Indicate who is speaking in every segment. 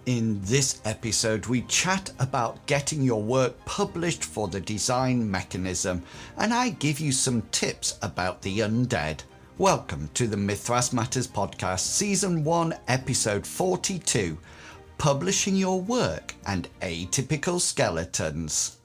Speaker 1: In this episode, we chat about getting your work published for the design mechanism, and I give you some tips about the undead. Welcome to the Mythras Matters podcast, Season 1, Episode 42, Publishing Your Work and Atypical Skeletons.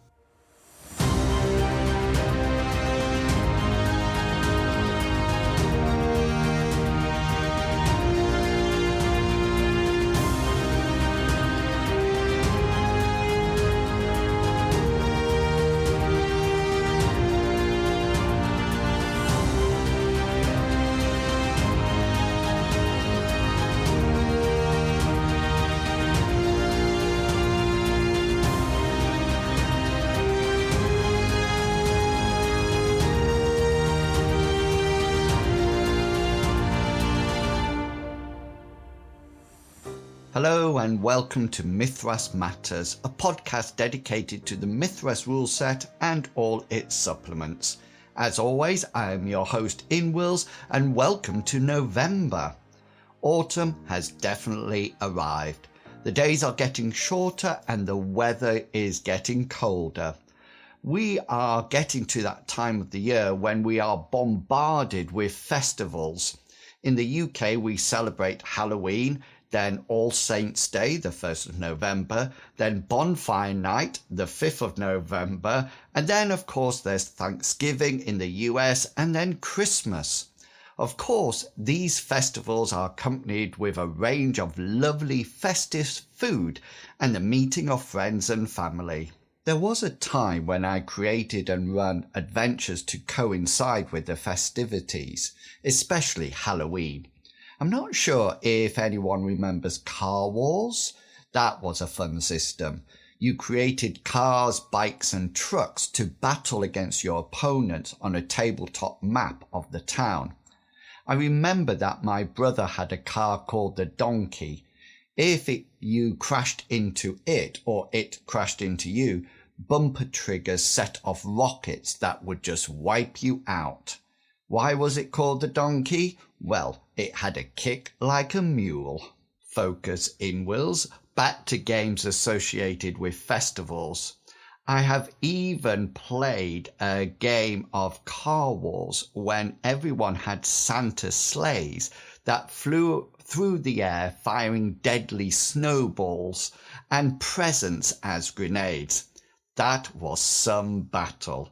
Speaker 1: Hello and welcome to Mythras Matters, a podcast dedicated to the Mythras rule set and all its supplements. As always, I am your host Inwils, and welcome to November. Autumn has definitely arrived. The days are getting shorter and the weather is getting colder. We are getting to that time of the year when we are bombarded with festivals. In the UK, we celebrate Halloween, then All Saints' Day, the 1st of November, then Bonfire Night, the 5th of November, and then, of course, there's Thanksgiving in the US, and then Christmas. Of course, these festivals are accompanied with a range of lovely festive food and the meeting of friends and family. There was a time when I created and ran adventures to coincide with the festivities, especially Halloween. I'm not sure if anyone remembers Car Wars. That was a fun system. You created cars, bikes and trucks to battle against your opponents on a tabletop map of the town. I remember that my brother had a car called the Donkey. If you crashed into it or it crashed into you, bumper triggers set off rockets that would just wipe you out. Why was it called the Donkey? Well, it had a kick like a mule. Focus inwils, back to games associated with festivals. I have even played a game of Car Wars when everyone had Santa sleighs that flew through the air firing deadly snowballs and presents as grenades. That was some battle.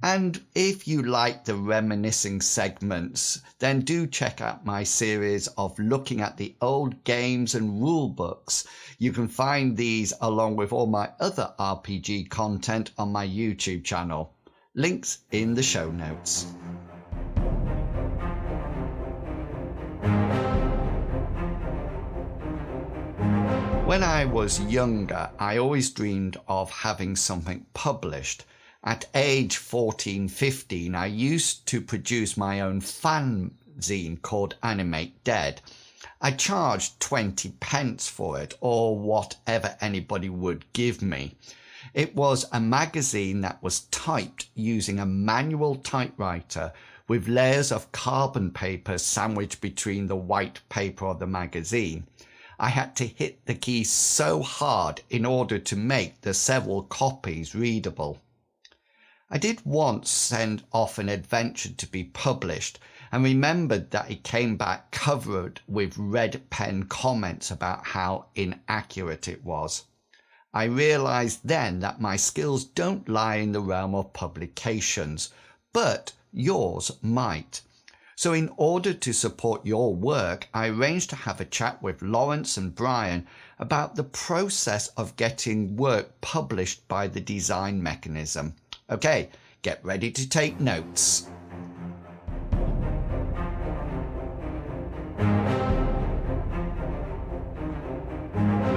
Speaker 1: And if you like the reminiscing segments, then do check out my series of looking at the old games and rule books. You can find these along with all my other RPG content on my YouTube channel. Links in the show notes. When I was younger, I always dreamed of having something published. At age 14, 15, I used to produce my own fanzine called Animate Dead. I charged 20 pence for it, or whatever anybody would give me. It was a magazine that was typed using a manual typewriter with layers of carbon paper sandwiched between the white paper of the magazine. I had to hit the keys so hard in order to make the several copies readable. I did once send off an adventure to be published and remembered that it came back covered with red pen comments about how inaccurate it was. I realized then that my skills don't lie in the realm of publications, but yours might. So in order to support your work, I arranged to have a chat with Lawrence and Brian about the process of getting work published by the design mechanism. Okay, get ready to take notes.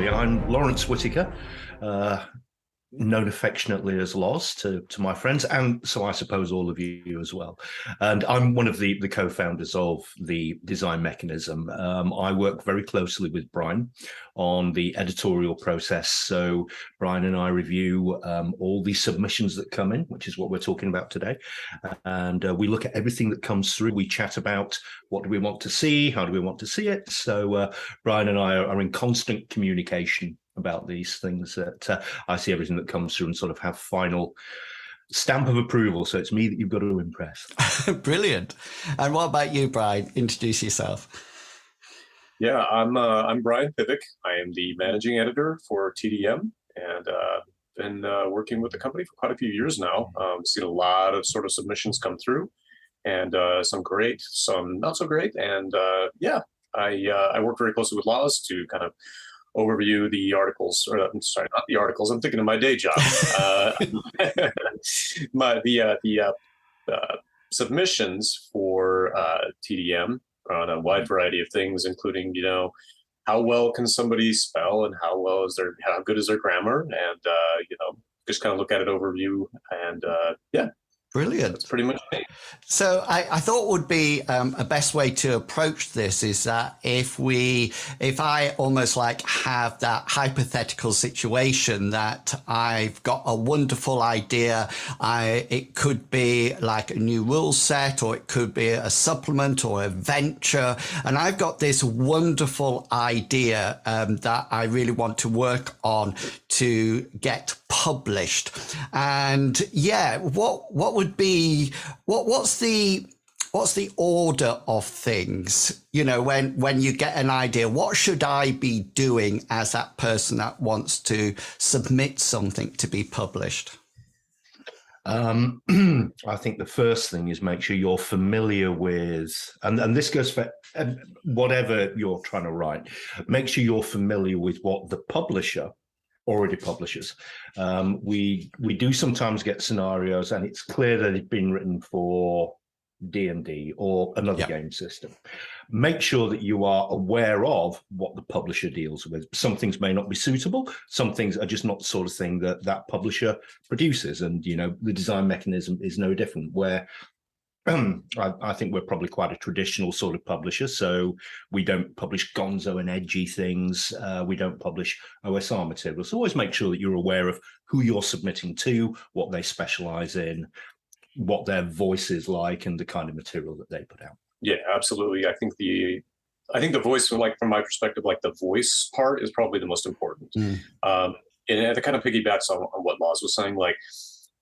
Speaker 2: I'm Lawrence Whitaker. known affectionately as Loz to my friends, and so I suppose all of you as well. And I'm one of the co-founders of the Design Mechanism. I work very closely with Brian on the editorial process. So Brian and I review all the submissions that come in, which is what we're talking about today. And we look at everything that comes through. We chat about what do we want to see, how do we want to see it. So Brian and I are in constant communication about these things. That I see everything that comes through and sort of have final stamp of approval. So it's me that you've got to impress.
Speaker 1: Brilliant. And what about you, Brian? Introduce yourself.
Speaker 3: Yeah, I'm Brian Pivick. I am the managing editor for TDM, and been working with the company for quite a few years now. Seen a lot of sort of submissions come through, and some great, some not so great. And I work very closely with Loz to kind of overview the articles, or I'm sorry, not the articles. I'm thinking of my day job. The submissions for TDM on a wide variety of things, including, how well can somebody spell, and how good is their grammar, and just kind of look at it overview, and
Speaker 1: Brilliant.
Speaker 3: That's pretty much it.
Speaker 1: So I thought would be a best way to approach this is that if I almost like have that hypothetical situation that I've got a wonderful idea, it could be like a new rule set, or it could be a supplement or a venture, and I've got this wonderful idea that I really want to work on to get published. And what would be what's the order of things, when you get an idea? What should I be doing as that person that wants to submit something to be published?
Speaker 2: I think the first thing is make sure you're familiar with, and this goes for whatever you're trying to write, make sure you're familiar with what the publisher already publishes. We do sometimes get scenarios, and it's clear that it's been written for D&D or another game system. Make sure that you are aware of what the publisher deals with. Some things may not be suitable. Some things are just not the sort of thing that publisher produces. And, the Design Mechanism is no different, where I think we're probably quite a traditional sort of publisher. So we don't publish gonzo and edgy things. We don't publish OSR material. So always make sure that you're aware of who you're submitting to, what they specialize in, what their voice is like, and the kind of material that they put out.
Speaker 3: Yeah, absolutely. I think the voice, like from my perspective, like the voice part is probably the most important. And it kind of piggybacks on what Loz was saying, like,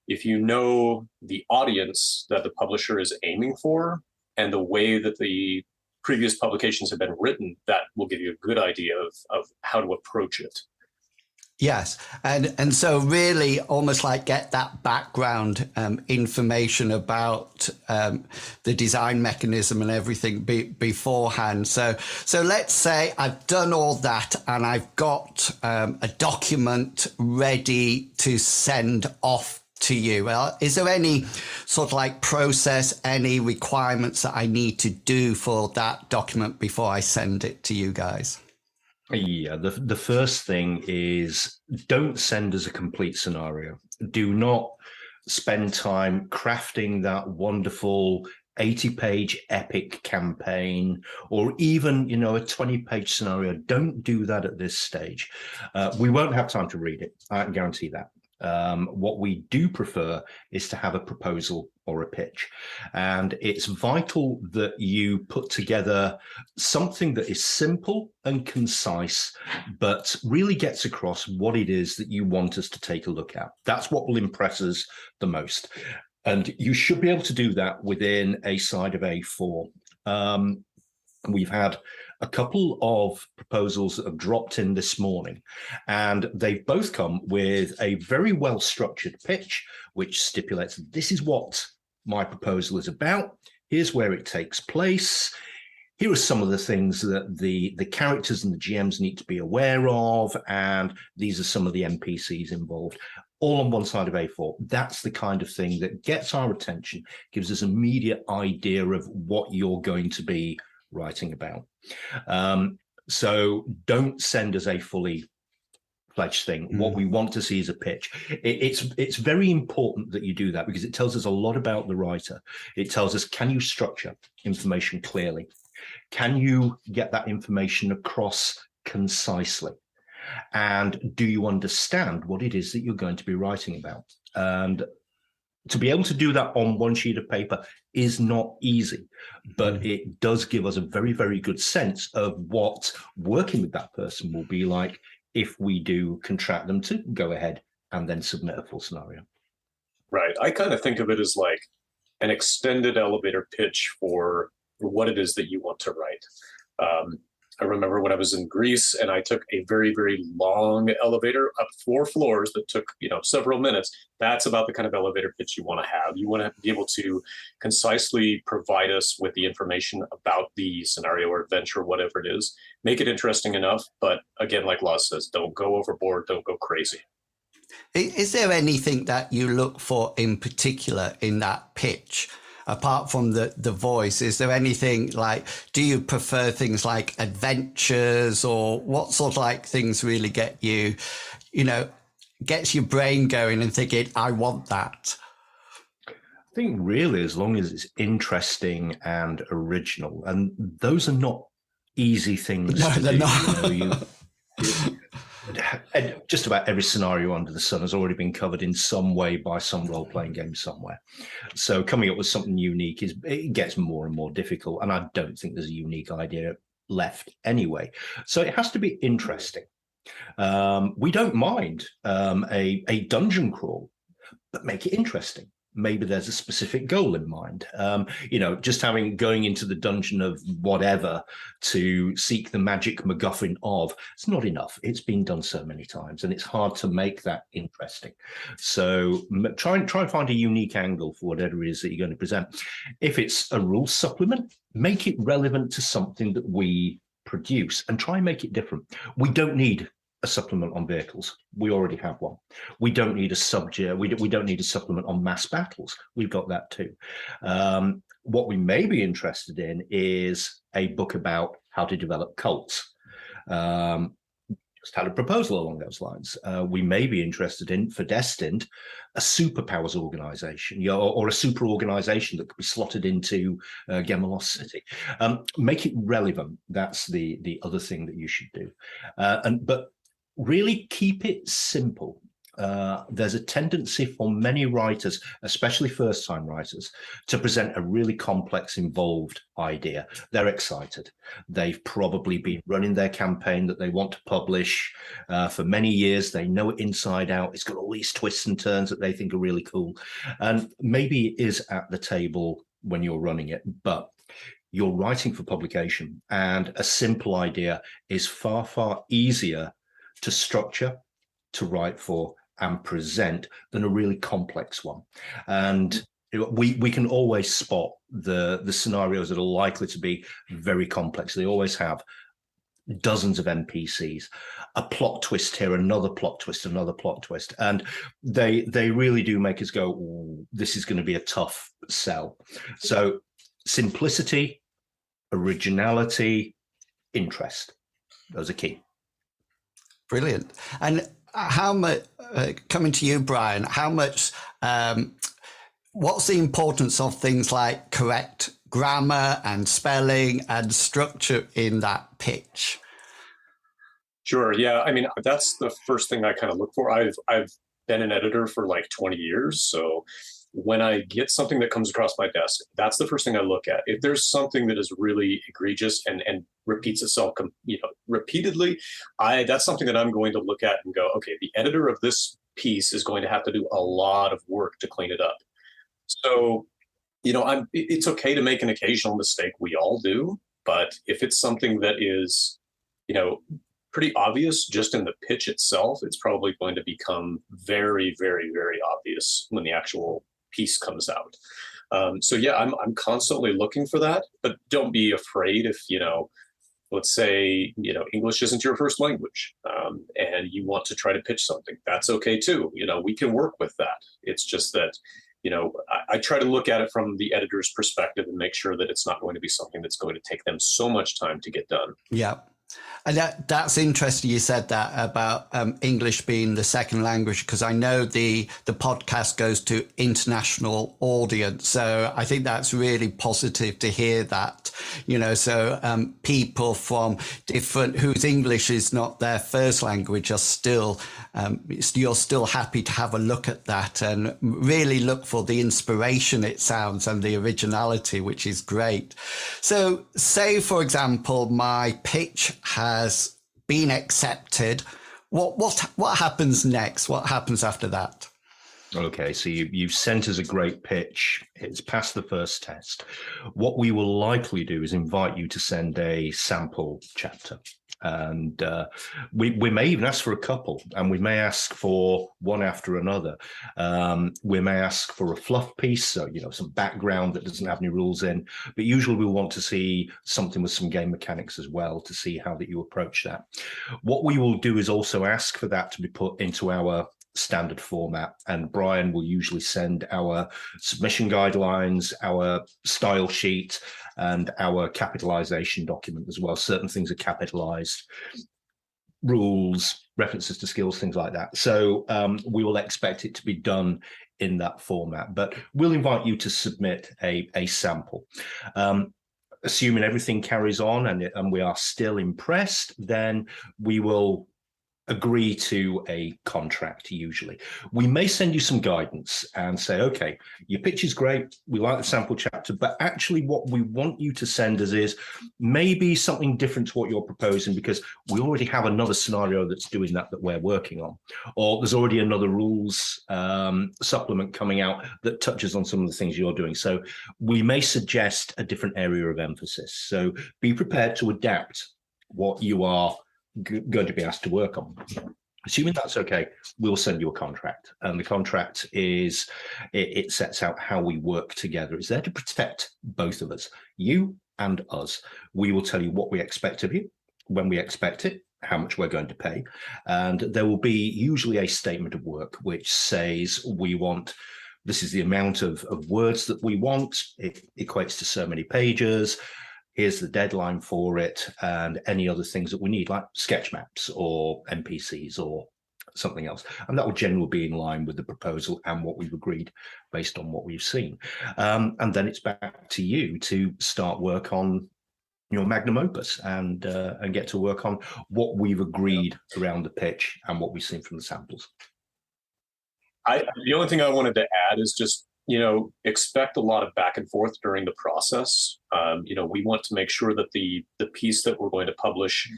Speaker 3: if you know the audience that the publisher is aiming for and the way that the previous publications have been written, that will give you a good idea of how to approach it.
Speaker 1: Yes. And so really almost like get that background information about the Design Mechanism and everything beforehand. So let's say I've done all that and I've got a document ready to send off to you. Is there any sort of like process, any requirements that I need to do for that document before I send it to you guys?
Speaker 2: Yeah, the first thing is don't send us a complete scenario. Do not spend time crafting that wonderful 80-page epic campaign, or even, a 20-page scenario. Don't do that at this stage. We won't have time to read it. I can guarantee that. What we do prefer is to have a proposal or a pitch. And it's vital that you put together something that is simple and concise, but really gets across what it is that you want us to take a look at. That's what will impress us the most. And you should be able to do that within a side of A4. We've had a couple of proposals that have dropped in this morning, and they've both come with a very well-structured pitch, which stipulates this is what my proposal is about. Here's where it takes place. Here are some of the things that the characters and the GMs need to be aware of, and these are some of the NPCs involved. All on one side of A4. That's the kind of thing that gets our attention, gives us immediate idea of what you're going to be writing about. So don't send us a fully pledge thing. What we want to see is a pitch. It's very important that you do that, because it tells us a lot about the writer. It tells us, can you structure information clearly? Can you get that information across concisely? And do you understand what it is that you're going to be writing about? And to be able to do that on one sheet of paper is not easy, but it does give us a very, very good sense of what working with that person will be like if we do contract them to go ahead and then submit a full scenario.
Speaker 3: Right. I kind of think of it as like an extended elevator pitch for what it is that you want to write. I remember when I was in Greece and I took a very, very long elevator up 4 floors that took, several minutes. That's about the kind of elevator pitch you want to have. You want to be able to concisely provide us with the information about the scenario or adventure, whatever it is. Make it interesting enough. But again, like Law says, don't go overboard. Don't go crazy.
Speaker 1: Is there anything that you look for in particular in that pitch? Apart from the voice, is there anything like, do you prefer things like adventures, or what sort of like things really get you, gets your brain going and thinking, I want that?
Speaker 2: I think really, as long as it's interesting and original, and those are not easy things to
Speaker 1: they're
Speaker 2: do.
Speaker 1: Not.
Speaker 2: And just about every scenario under the sun has already been covered in some way by some role-playing game somewhere. So coming up with something unique it gets more and more difficult, and I don't think there's a unique idea left anyway. So it has to be interesting. We don't mind a dungeon crawl, but make it interesting. Maybe there's a specific goal in mind. Just going into the dungeon of whatever to seek the magic MacGuffin of, it's not enough. It's been done so many times, and it's hard to make that interesting. So try and find a unique angle for whatever it is that you're going to present. If it's a rule supplement, make it relevant to something that we produce and try and make it different. We don't need a supplement on vehicles. We already have one. We don't need a subject. We don't need a supplement on mass battles. We've got that too. What we may be interested in is a book about how to develop cults. Just had a proposal along those lines. We may be interested in, for Destined, a superpowers organization, or a super organization that could be slotted into Gemelos City. Make it relevant. That's the other thing that you should do. But really keep it simple. There's a tendency for many writers, especially first-time writers, to present a really complex, involved idea. They're excited. They've probably been running their campaign that they want to publish for many years. They know it inside out. It's got all these twists and turns that they think are really cool. And maybe it is at the table when you're running it, but you're writing for publication, and a simple idea is far, far easier to structure, to write for, and present than a really complex one. And we can always spot the scenarios that are likely to be very complex. They always have dozens of NPCs, a plot twist here, another plot twist, another plot twist. And they really do make us go, ooh, this is going to be a tough sell. So simplicity, originality, interest, those are key.
Speaker 1: Brilliant. And how much, coming to you, Brian, how much, what's the importance of things like correct grammar and spelling and structure in that pitch?
Speaker 3: Sure. Yeah. I mean, that's the first thing I kind of look for. I've been an editor for like 20 years. So when I get something that comes across my desk, that's the first thing I look at. If there's something that is really egregious and repeats itself, repeatedly, that's something that I'm going to look at and go, okay, the editor of this piece is going to have to do a lot of work to clean it up. So, it's okay to make an occasional mistake. We all do. But if it's something that is, pretty obvious just in the pitch itself, it's probably going to become very, very, very obvious when the actual piece comes out. So yeah, I'm constantly looking for that, but don't be afraid if, let's say, English isn't your first language, and you want to try to pitch something. That's okay too. We can work with that. It's just that, I try to look at it from the editor's perspective and make sure that it's not going to be something that's going to take them so much time to get done.
Speaker 1: Yeah. And that's interesting. You said that about English being the second language, because I know the podcast goes to international audience. So I think that's really positive to hear that, so people from different, whose English is not their first language, are still, you're still happy to have a look at that and really look for the inspiration, it sounds, and the originality, which is great. So say, for example, my pitch has been accepted. What happens next? What happens after that?
Speaker 2: Okay, so you've sent us a great pitch. It's passed the first test. What we will likely do is invite you to send a sample chapter. And we may even ask for a couple, and we may ask for one after another. We may ask for a fluff piece, so some background that doesn't have any rules in. But usually we want to see something with some game mechanics as well, to see how that you approach that. What we will do is also ask for that to be put into our standard format, and Brian will usually send our submission guidelines, our style sheet, and our capitalization document as well. Certain things are capitalized, rules, references to skills, things like that. So we will expect it to be done in that format, but we'll invite you to submit a sample. Assuming everything carries on and we are still impressed, then we will agree to a contract. Usually we may send you some guidance and say, okay, your pitch is great, we like the sample chapter, but actually what we want you to send us is maybe something different to what you're proposing, because we already have another scenario that's doing that we're working on, or there's already another rules supplement coming out that touches on some of the things you're doing. So we may suggest a different area of emphasis. So be prepared to adapt what you are going to be asked to work on. Assuming that's okay, we'll send you a contract, and the contract is, it sets out how we work together. It's there to protect both of us, you and us. We will tell you what we expect of you, when we expect it, how much we're going to pay, and there will be usually a statement of work which says this is the amount of words that we want. It equates to so many pages. Here's the deadline for it, and any other things that we need, like sketch maps or NPCs or something else. And that will generally be in line with the proposal and what we've agreed based on what we've seen. And then it's back to you to start work on your magnum opus and get to work on what we've agreed around the pitch and what we've seen from the samples.
Speaker 3: The only thing I wanted to add is just, expect a lot of back and forth during the process. We want to make sure that the piece that we're going to publish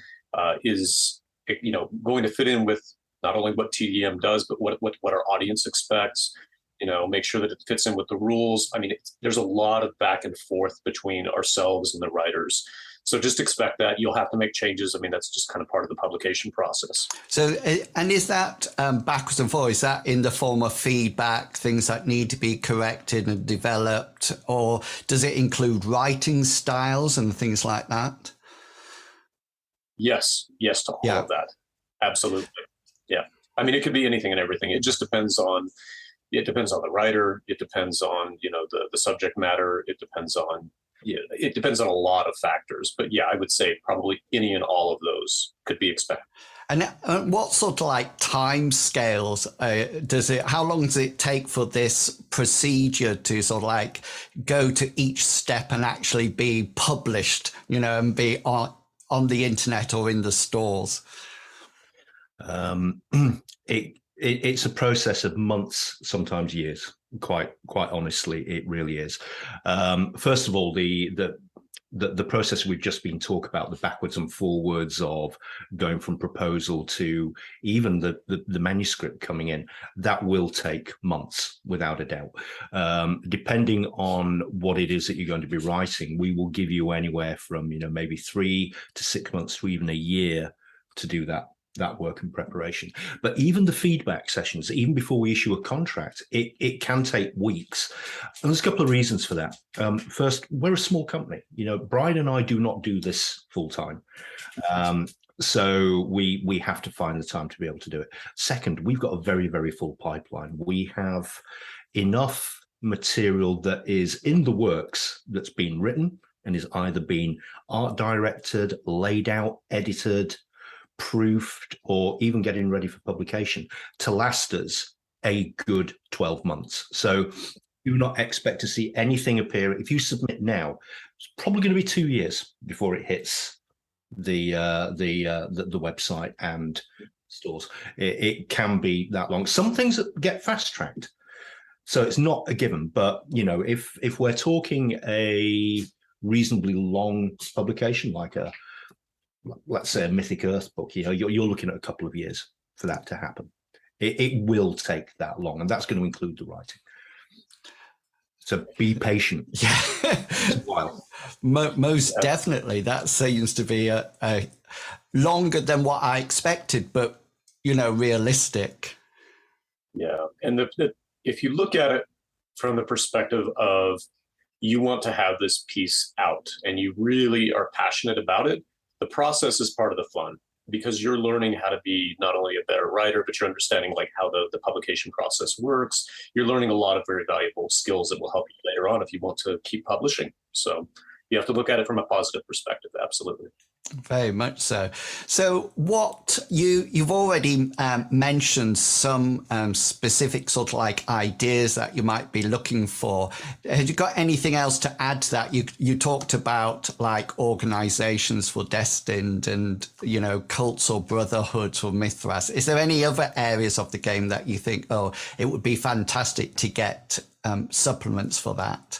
Speaker 3: is, going to fit in with not only what TDM does, but what our audience expects. Make sure that it fits in with the rules. I mean, there's a lot of back and forth between ourselves and the writers. So just expect that. You'll have to make changes. I mean, that's just kind of part of the publication process.
Speaker 1: So, and is that backwards and forwards, is that in the form of feedback, things that need to be corrected and developed, or does it include writing styles and things like that?
Speaker 3: Yes to all of that. Absolutely. Yeah. I mean, it could be anything and everything. It just depends on the writer. It depends on, the subject matter. It depends on a lot of factors. But yeah, I would say probably any and all of those could be expected.
Speaker 1: And what sort of like time scales how long does it take for this procedure to sort of like go to each step and actually be published, and be on the internet or in the stores?
Speaker 2: It's a process of months, sometimes years. Quite honestly, it really is. First of all, the process we've just been talking about, the backwards and forwards of going from proposal to even the manuscript coming in, that will take months without a doubt. Depending on what it is that you're going to be writing, we will give you anywhere from maybe 3 to 6 months to even a year to do that work and preparation. But even the feedback sessions, even before we issue a contract, it can take weeks. And there's a couple of reasons for that. First, we're a small company. Brian and I do not do this full time. So we have to find the time to be able to do it. Second, we've got a very, very full pipeline. We have enough material that is in the works that's been written and is either been art directed, laid out, edited, proofed, or even getting ready for publication to last us a good 12 months. So do not expect to see anything appear. If you submit now, it's probably going to be 2 years before it hits the website and stores. It can be that long. Some things get fast tracked, so it's not a given. But if we're talking a reasonably long publication, like let's say a Mythic Earth book, you're looking at a couple of years for that to happen. It will take that long, and that's going to include the writing. So be patient.
Speaker 1: Yeah.
Speaker 2: It's a while.
Speaker 1: Most definitely. That seems to be a longer than what I expected, but, realistic.
Speaker 3: Yeah. And if you look at it from the perspective of you want to have this piece out and you really are passionate about it, the process is part of the fun, because you're learning how to be not only a better writer, but you're understanding like how the publication process works. You're learning a lot of very valuable skills that will help you later on if you want to keep publishing. So you have to look at it from a positive perspective. Absolutely.
Speaker 1: Very much so. So what you've already mentioned some specific sort of like ideas that you might be looking for. Have you got anything else to add to that? You talked about like organizations for Destined and, cults or brotherhoods for Mythras. Is there any other areas of the game that you think, it would be fantastic to get supplements for that?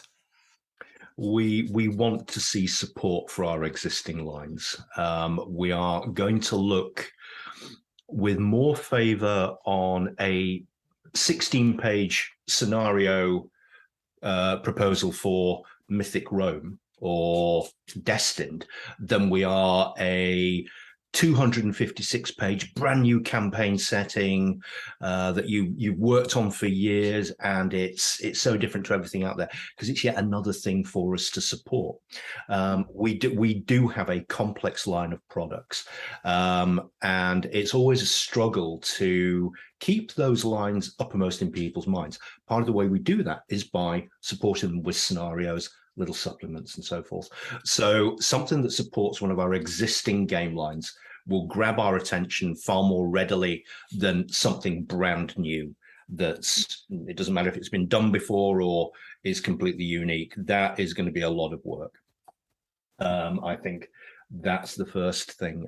Speaker 2: We want to see support for our existing lines. We are going to look with more favor on a 16-page scenario proposal for Mythic Rome or Destined than we are a 256-page brand new campaign setting that you've worked on for years, and it's so different to everything out there because it's yet another thing for us to support. We do have a complex line of products, and it's always a struggle to keep those lines uppermost in people's minds. Part of the way we do that is by supporting them with scenarios, little supplements and so forth. So something that supports one of our existing game lines will grab our attention far more readily than something brand new it doesn't matter if it's been done before or is completely unique. That is going to be a lot of work. I think that's the first thing.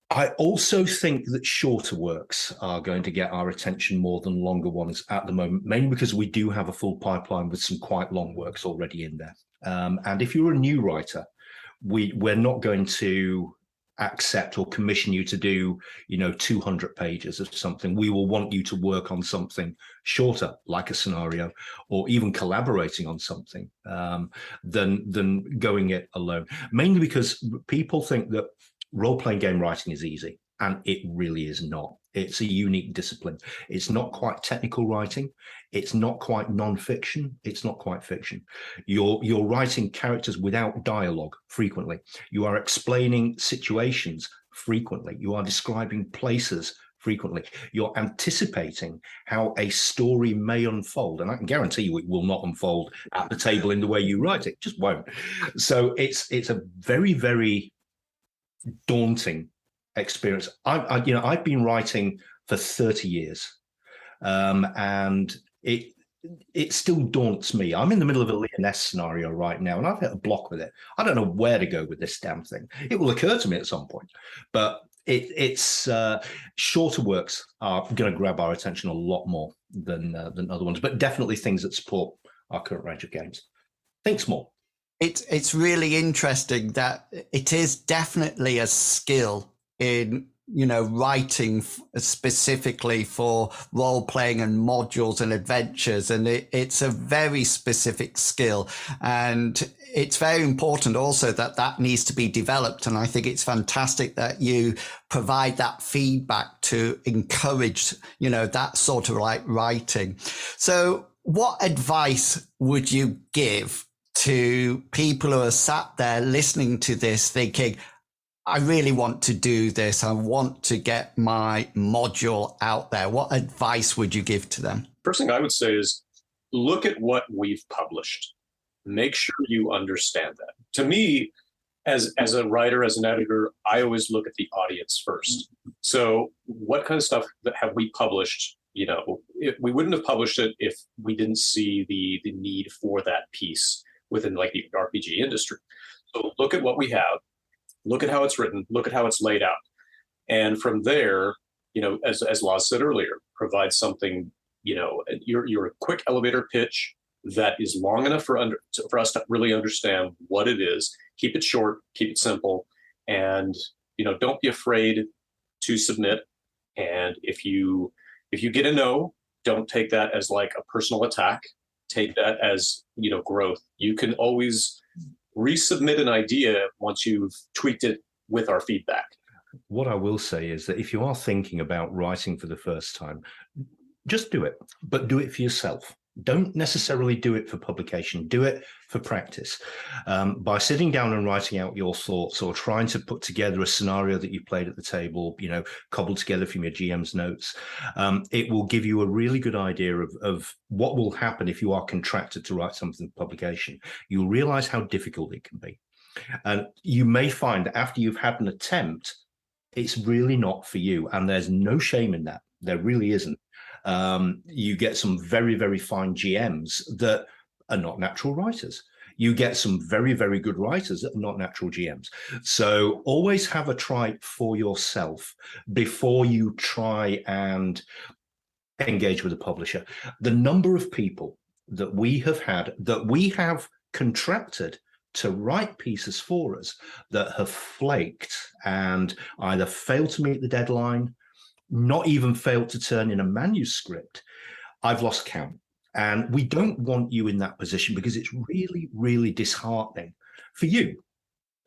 Speaker 2: I also think that shorter works are going to get our attention more than longer ones at the moment, mainly because we do have a full pipeline with some quite long works already in there. And if you're a new writer, we're not going to accept or commission you to do 200 pages of something. We will want you to work on something shorter, like a scenario, or even collaborating on something than going it alone, mainly because people think that role-playing game writing is easy, and it really is not. It's a unique discipline. It's not quite technical writing. It's not quite non-fiction. It's not quite fiction. You're writing characters without dialogue frequently. You are explaining situations frequently. You are describing places frequently. You're anticipating how a story may unfold, and I can guarantee you it will not unfold at the table in the way you write it. It just won't. So it's a very, very daunting experience. I've been writing for 30 years, and it still daunts me. I'm in the middle of a Leoness scenario right now, and I've hit a block with it. I don't know where to go with this damn thing. It will occur to me at some point, but it's shorter works are going to grab our attention a lot more than other ones, but definitely things that support our current range of games. Think small.
Speaker 1: It's really interesting that it is definitely a skill in writing specifically for role playing and modules and adventures, and it's a very specific skill, and it's very important also that needs to be developed. And I think it's fantastic that you provide that feedback to encourage that sort of like writing. So what advice would you give to people who are sat there listening to this thinking, I really want to do this, I want to get my module out there? What advice would you give to them?
Speaker 3: First thing I would say is look at what we've published. Make sure you understand that. To me, as a writer, as an editor, I always look at the audience first. So what kind of stuff that have we published? We wouldn't have published it if we didn't see the need for that piece within like the RPG industry. So look at what we have, look at how it's written, look at how it's laid out. And from there, as Laz said earlier, provide something, your quick elevator pitch that is long enough for us to really understand what it is. Keep it short, keep it simple, and don't be afraid to submit. And if you get a no, don't take that as like a personal attack. Take that as growth. You can always resubmit an idea once you've tweaked it with our feedback.
Speaker 2: What I will say is that if you are thinking about writing for the first time, just do it, but do it for yourself. Don't necessarily do it for publication. Do it for practice. By sitting down and writing out your thoughts or trying to put together a scenario that you played at the table, cobbled together from your GM's notes, it will give you a really good idea of what will happen if you are contracted to write something for publication. You'll realize how difficult it can be. And you may find that after you've had an attempt, it's really not for you. And there's no shame in that. There really isn't. You get some very, very fine GMs that are not natural writers. You get some very, very good writers that are not natural GMs. So always have a try for yourself before you try and engage with a publisher. The number of people that we have had, that we have contracted to write pieces for us that have flaked and either failed to meet the deadline, not even failed to turn in a manuscript, I've lost count. And we don't want you in that position because it's really, really disheartening for you.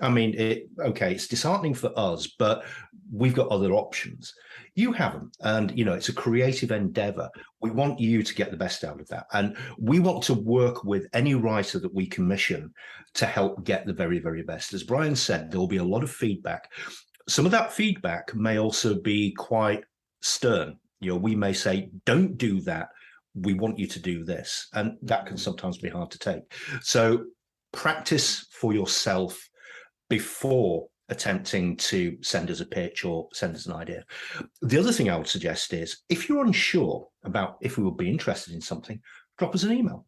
Speaker 2: I mean, it's disheartening for us, but we've got other options. You haven't. And, it's a creative endeavor. We want you to get the best out of that. And we want to work with any writer that we commission to help get the very, very best. As Brian said, there will be a lot of feedback. Some of that feedback may also be quite stern. We may say, don't do that. We want you to do this. And that can sometimes be hard to take. So practice for yourself before attempting to send us a pitch or send us an idea. The other thing I would suggest is, if you're unsure about if we would be interested in something, drop us an email.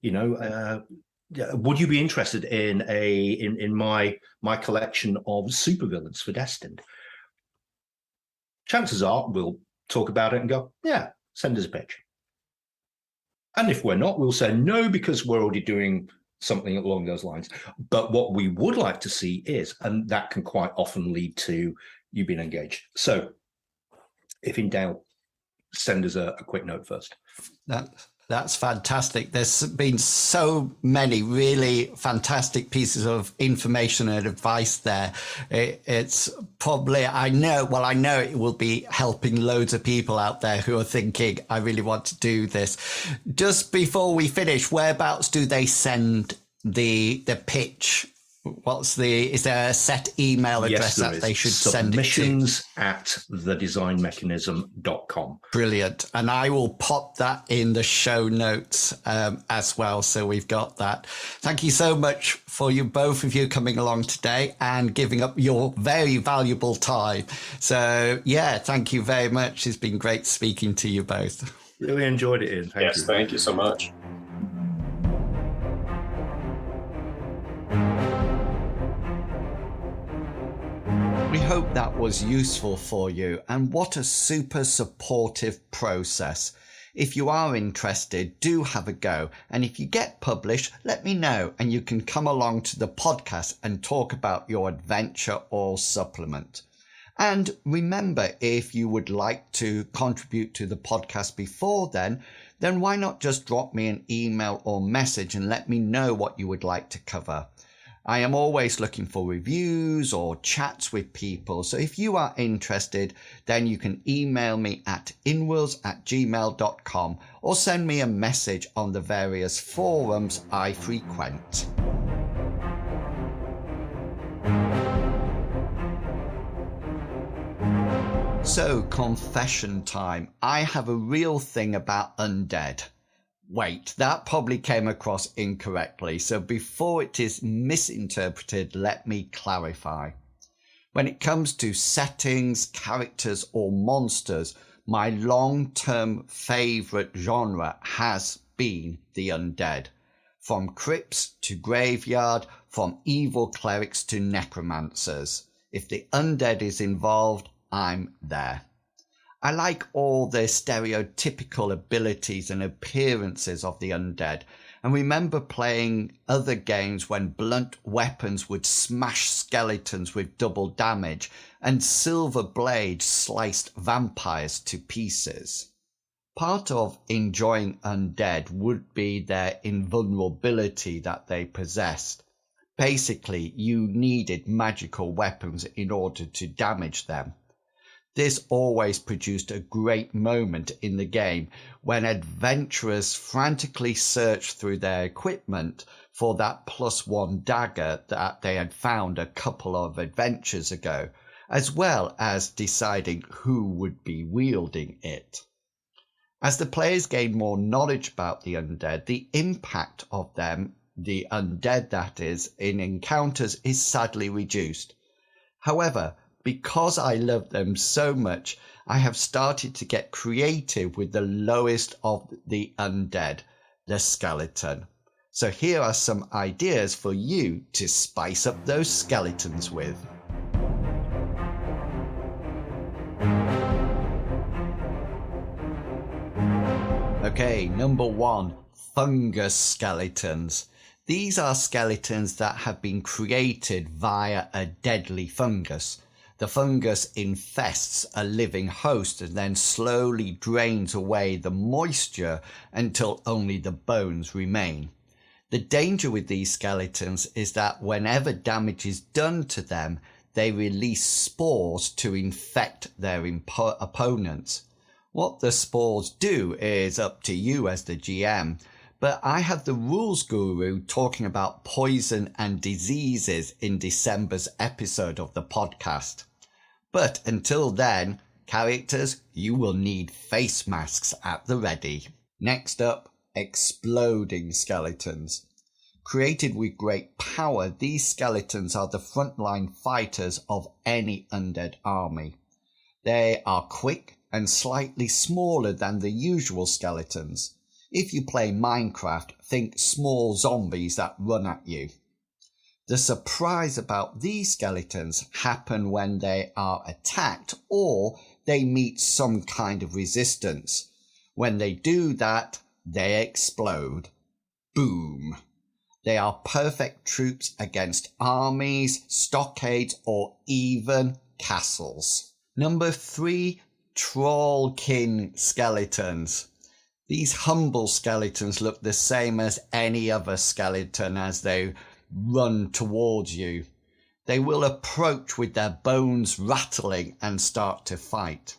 Speaker 2: Would you be interested in my collection of supervillains for Destined? Chances are we'll talk about it and go, yeah, send us a pitch. And if we're not, we'll say no, because we're already doing something along those lines. But what we would like to see is, and that can quite often lead to you being engaged. So if in doubt, send us a quick note first.
Speaker 1: That's fantastic. There's been so many really fantastic pieces of information and advice there. It's probably, I know it will be helping loads of people out there who are thinking, I really want to do this. Just before we finish, whereabouts do they send the pitch? Is there a set email address that they should send it to?
Speaker 2: Submissions@thedesignmechanism.com.
Speaker 1: Brilliant. And I will pop that in the show notes as well. So we've got that. Thank you so much for both of you coming along today and giving up your very valuable time. So yeah, thank you very much. It's been great speaking to you both.
Speaker 2: Really enjoyed it, Ian. Thank you.
Speaker 3: Thank you so much.
Speaker 1: We hope that was useful for you, and what a super supportive process. If you are interested, do have a go, and if you get published, let me know and you can come along to the podcast and talk about your adventure or supplement. And remember, if you would like to contribute to the podcast before then why not just drop me an email or message and let me know what you would like to cover. I am always looking for reviews or chats with people. So if you are interested, then you can email me at inwils@gmail.com or send me a message on the various forums I frequent. So, confession time. I have a real thing about undead. Wait, that probably came across incorrectly, so before it is misinterpreted, let me clarify. When it comes to settings, characters, or monsters, my long-term favourite genre has been the undead. From crypts to graveyard, from evil clerics to necromancers. If the undead is involved, I'm there. I like all the stereotypical abilities and appearances of the undead, and remember playing other games when blunt weapons would smash skeletons with double damage and silver blades sliced vampires to pieces. Part of enjoying undead would be their invulnerability that they possessed. Basically, you needed magical weapons in order to damage them. This always produced a great moment in the game when adventurers frantically searched through their equipment for that +1 dagger that they had found a couple of adventures ago, as well as deciding who would be wielding it. As the players gain more knowledge about the undead, the impact of them, the undead that is, in encounters is sadly reduced. However, because I love them so much, I have started to get creative with the lowest of the undead, the skeleton. So here are some ideas for you to spice up those skeletons with. Okay, number 1, fungus skeletons. These are skeletons that have been created via a deadly fungus. The fungus infests a living host and then slowly drains away the moisture until only the bones remain. The danger with these skeletons is that whenever damage is done to them, they release spores to infect their opponents. What the spores do is up to you as the GM, but I have the rules guru talking about poison and diseases in December's episode of the podcast. But until then, characters, you will need face masks at the ready. Next up, exploding skeletons. Created with great power, these skeletons are the frontline fighters of any undead army. They are quick and slightly smaller than the usual skeletons. If you play Minecraft, think small zombies that run at you. The surprise about these skeletons happen when they are attacked or they meet some kind of resistance. When they do that, they explode. Boom. They are perfect troops against armies, stockades, or even castles. Number 3, Trollkin skeletons. These humble skeletons look the same as any other skeleton as they run towards you. They will approach with their bones rattling and start to fight.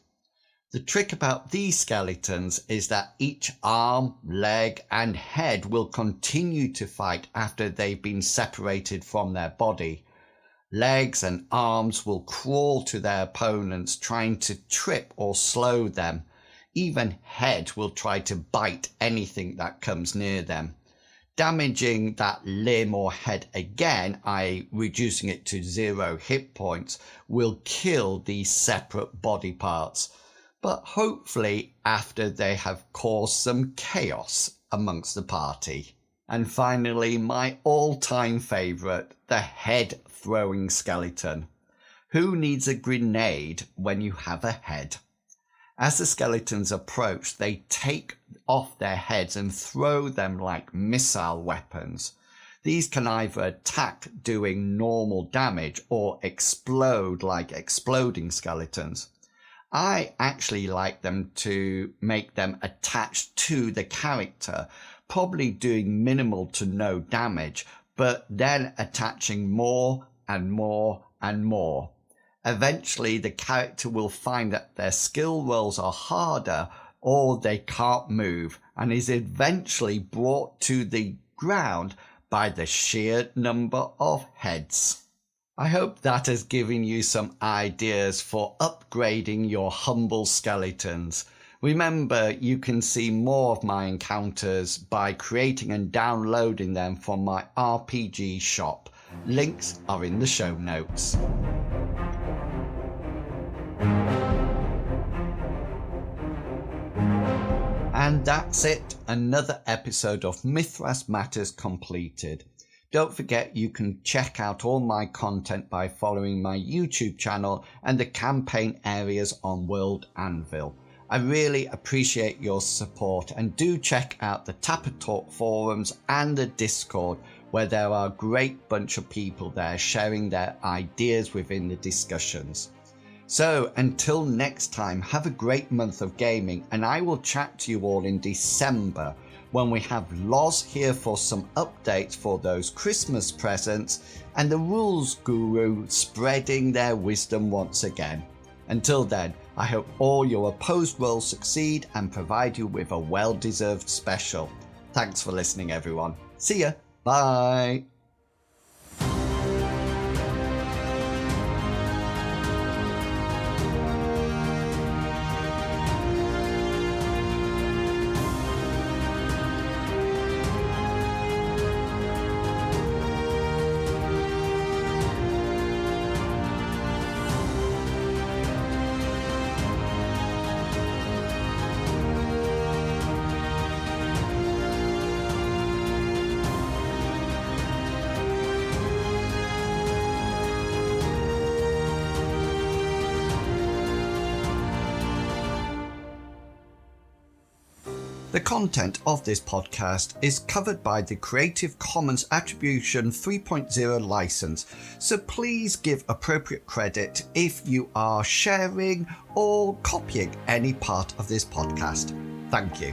Speaker 1: The trick about these skeletons is that each arm, leg and head will continue to fight after they've been separated from their body. Legs and arms will crawl to their opponents, trying to trip or slow them. Even head will try to bite anything that comes near them. Damaging that limb or head again, i.e. reducing it to 0 hit points, will kill these separate body parts, but hopefully after they have caused some chaos amongst the party. And finally, my all-time favourite, the head-throwing skeleton. Who needs a grenade when you have a head? As the skeletons approach, they take off their heads and throw them like missile weapons. These can either attack doing normal damage or explode like exploding skeletons. I actually like them to make them attached to the character, probably doing minimal to no damage, but then attaching more and more and more. Eventually, the character will find that their skill rolls are harder or they can't move and is eventually brought to the ground by the sheer number of heads. I hope that has given you some ideas for upgrading your humble skeletons. Remember, you can see more of my encounters by creating and downloading them from my RPG shop. Links are in the show notes. And that's it, another episode of Mythras Matters completed. Don't forget you can check out all my content by following my YouTube channel and the campaign areas on World Anvil. I really appreciate your support, and do check out the Tapper Talk forums and the Discord, where there are a great bunch of people there sharing their ideas within the discussions. So until next time, have a great month of gaming, and I will chat to you all in December when we have Loz here for some updates for those Christmas presents and the Rules Guru spreading their wisdom once again. Until then, I hope all your opposed rolls succeed and provide you with a well-deserved special. Thanks for listening, everyone. See ya. Bye. The content of this podcast is covered by the Creative Commons Attribution 3.0 license, so please give appropriate credit if you are sharing or copying any part of this podcast. Thank you.